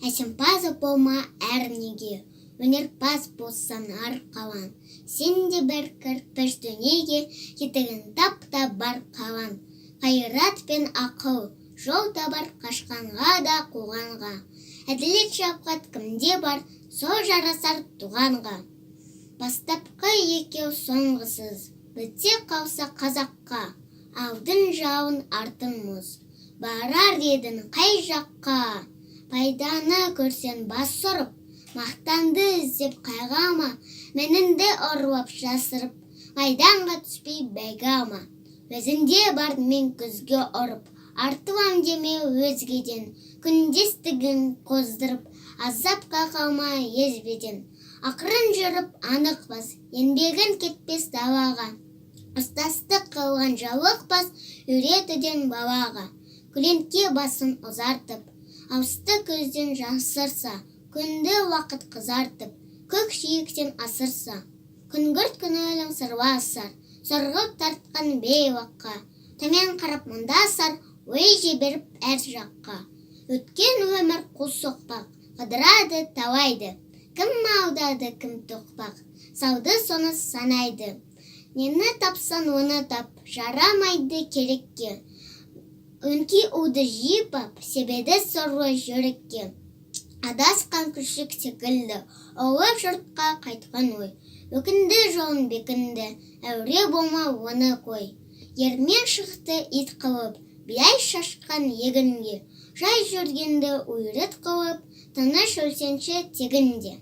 әсемпаз болма әрнеге, өнерпаз болсан арқалан. Сен де бір кірпіш дүниеге, кетігін тапта бар қалан. Қайрат пен ақыл, жол табар қашқанға да қуғанға. Әділет шапқат кімде бар, сол жарасар туғанға. Бастапқы екеу соңғысыз, бітсе қалса қазаққа. Алдың жауын артың мұз, барар едің қай жаққа. Пайданы көрсен бас ұрып, мақтанды іздеп қайғама. Меніңді ұрлап жасырып, майданға түспей бәйгама. Өзіңде бар мен күзге ұрып, артылам деме өзгеден. Күндестігін қоздырып, азапқа қалма езбеден. Ақырын жүріп анық бас, еңбегін кетпес далаға. Ұстастық қылған жалықпас, үйретуден балаға. Көлеңке басын ұзартып, аусты көзден жасырса, күнді уақыт қызартып, көк шиектен асырса. Күнгірт күнілің сырласар, сұрғып тартқан бейуаққа. Төмен қарап мұндасар, ой жіберіп әр жаққа. Өткен өмір қол соқпақ, қыдырады талайды. Кім алдады, кім тоқпақ, сауды соны санайды. Нені тапсан оны тап, жарамайды керекке. Үнки уды жиып ап, себеді сорлы жүрекке. Адасқан күшік секілді, олып жұртқа қайтқан ой. Өкінді жолын бекінді, әуре болма оны қой. Ермен шықты ит қылып, бияй шашқан егінге. Жай жүргенді үйрет қылып, тыныш өлсенші тегінде.